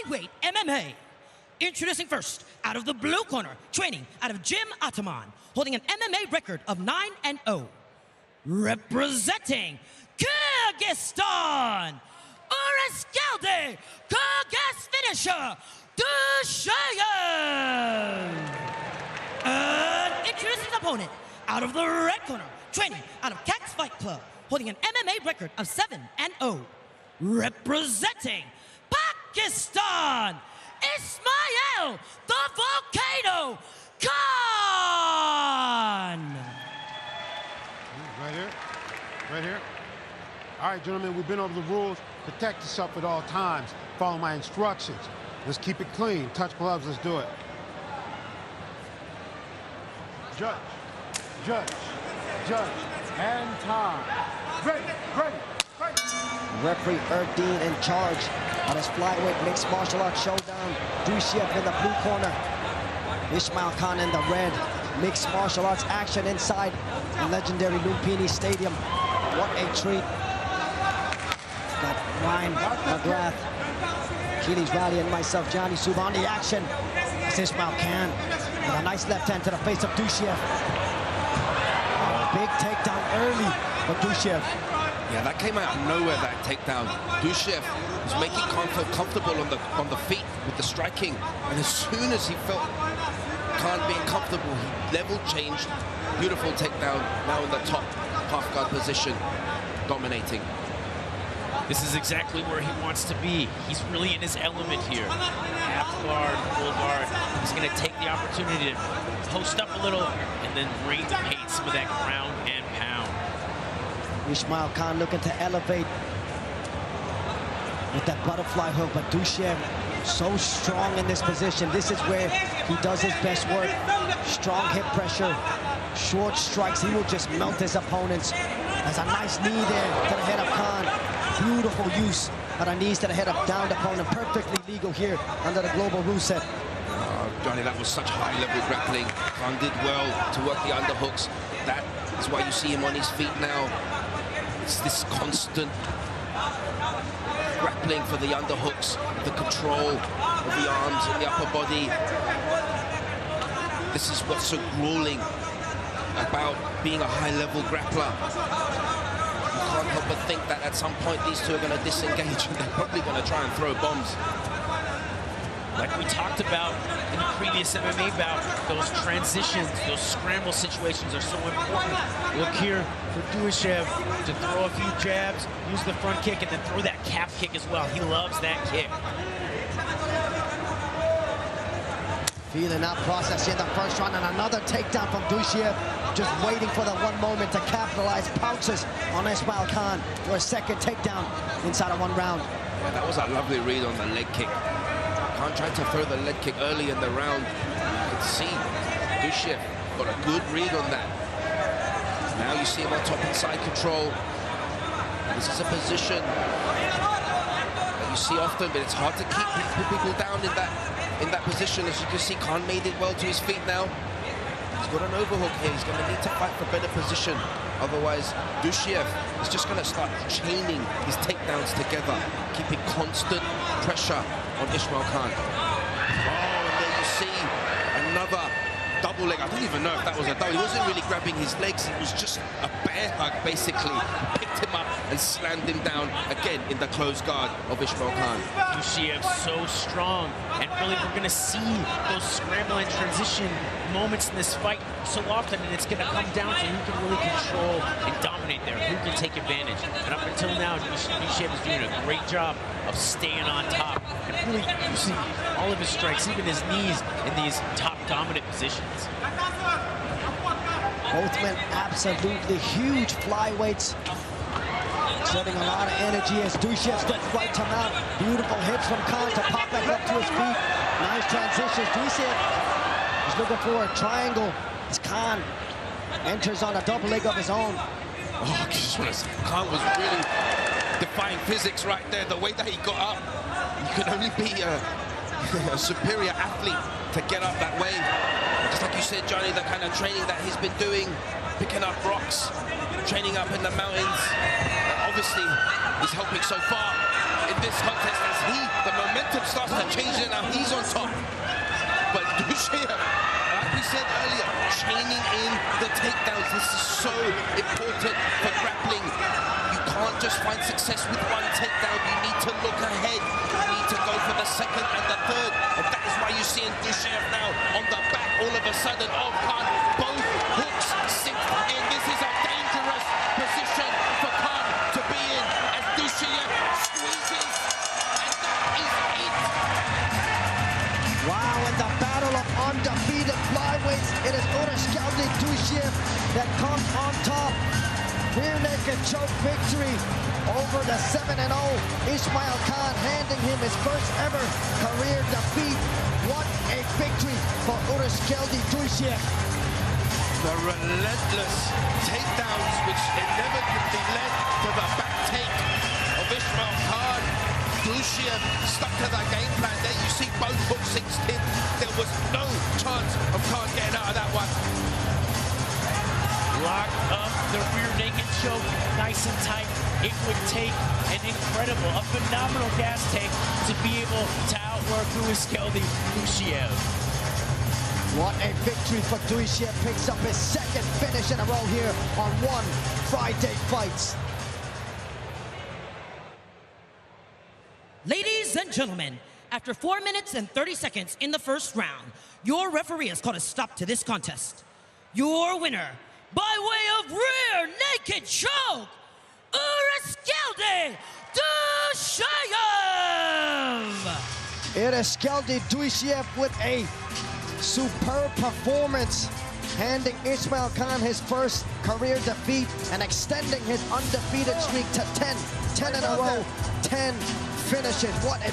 flyweight MMA. Introducing first, out of the blue corner, training out of Gym Ataman, holding an MMA record of 9-0. Representing Kyrgyzstan, Ырыскелди Kyrgyz finisher, Duйшеев. And introducing his opponent, out of the red corner, training out of Cactus Fight Club, holding an MMA record of 7-0. Representing Pakistan, Ismail the Volcano Khan. Right here, right here. All right, gentlemen, we've been over the rules. Protect yourself at all times. Follow my instructions. Let's keep it clean. Touch gloves, let's do it. Judge, judge, judge, and time. Ready, ready, ready. Referee Erdine in charge on his flyweight mixed martial arts showdown. Duйшеев in the blue corner, Ismail Khan in the red. Mixed martial arts action inside the legendary Lumpini Stadium. What a treat. Got Ryan McGrath, Keely's Rally, and myself, Johnny Subhan. The action. It's Ismail Khan with a nice left hand to the face of Duйшeев. Big takedown early for Duйшeев. Yeah, that came out of nowhere, that takedown. Duйшeев was making Khan feel comfortable on the feet with the striking, and as soon as he felt Khan being comfortable, he level changed. Beautiful takedown, now in the top half guard position, dominating. This is exactly where he wants to be. He's really in his element here. Half guard, full guard. He's going to take the opportunity to post up a little and then bring the pace with that ground and pound. Ismail Khan looking to elevate with that butterfly hook, but Duйшeев so strong in this position. This is where he does his best work. Strong hip pressure, short strikes. He will just melt his opponents. There's a nice knee there to the head of Khan. Beautiful use of the knees to the head of downed opponent. Perfectly legal here under the global rule set. Johnny, that was such high-level grappling. Khan did well to work the underhooks. That is why you see him on his feet now. It's this constant grappling for the underhooks, the control of the arms and the upper body. This is what's so grueling about being a high-level grappler. You can't help but think that at some point these two are going to disengage and they're probably going to try and throw bombs. Like we talked about in the previous MMA bout, those transitions, those scramble situations are so important. Look here for Duйшeев to throw a few jabs, use the front kick, and then throw that calf kick as well. He loves that kick. Feeling that process in the first round, and another takedown from Duйшeев. Just waiting for the one moment to capitalize. Pounces on Ismail Khan for a second takedown inside of one round. Yeah, that was a lovely read on the leg kick. Khan tried to throw the leg kick early in the round. You could see Duйшeев got a good read on that. Now you see him on top inside control. This is a position that you see often, but it's hard to keep people down in that position. As you can see, Khan made it well to his feet now. He's got an overhook here. He's going to need to fight for better position. Otherwise, Duйшeев is just going to start chaining his takedowns together, keeping constant pressure on Ismail Khan. Oh, and there you see another double leg. I don't even know if that was a double. He wasn't really grabbing his legs. It was just a bear hug, basically. Picked him up and slammed him down again in the closed guard of Ismail Khan. Duйшeев so strong, and really we're going to see those scramble and transition moments in this fight so often, and it's going to come down to who can really control and dominate there, who can take advantage. And up until now, Duйшeев is doing a great job of staying on top and really using all of his strikes, even his knees, in these top dominant positions. Both men absolutely huge flyweights, exerting a lot of energy as Duйшeев steps right to mount. Beautiful hips from Khan to pop back up to his feet. Nice transitions. Duйшeев is looking for a triangle as Khan enters on a double leg of his own. Oh, I just want to say, Khan was really defying physics right there. The way that he got up, you could only be a superior athlete to get up that way. Just like you said, Johnny, the kind of training that he's been doing, picking up rocks, training up in the mountains, obviously is helping so far in this contest as the momentum starts to change takedowns. This is so important for grappling. You can't just find success with one takedown. You need to look ahead. You need to go for the second and the third. And that is why you're seeing Duyshev now on the back all of a sudden of Khan. Both hooks sink in. This is a dangerous position for Khan to be in as Duyshev squeezes. And that is it. Wow, in the battle of undefeated flyweights, it is Ырыскелди Дуйшеев that comes on top. Rear naked choke victory over the 7-0 Исмаил Хан, handing him his first ever career defeat. What a victory for Ырыскелди Дуйшeев. The relentless takedowns which inevitably led to the back take of Исмаил Хан. Duyshev stuck to that game plan there. You see both hooks sinks in. There was no chance of Khan getting out of that one. Lock up the rear naked choke, nice and tight. It would take an incredible, a phenomenal gas tank to be able to outwork Ырыскелди Дуйшeев. What a victory for Duyshev. Picks up his second finish in a row here on One Friday Fights. Ladies and gentlemen, after 4 minutes and 30 seconds in the first round, your referee has called a stop to this contest. Your winner, by way of rear naked choke, Ырыскелди Дуйшeев! Ырыскелdi Duйshev with a superb performance, handing Исмаил Хан his first career defeat and extending his undefeated streak to 10 in a row, 10 finishes. What a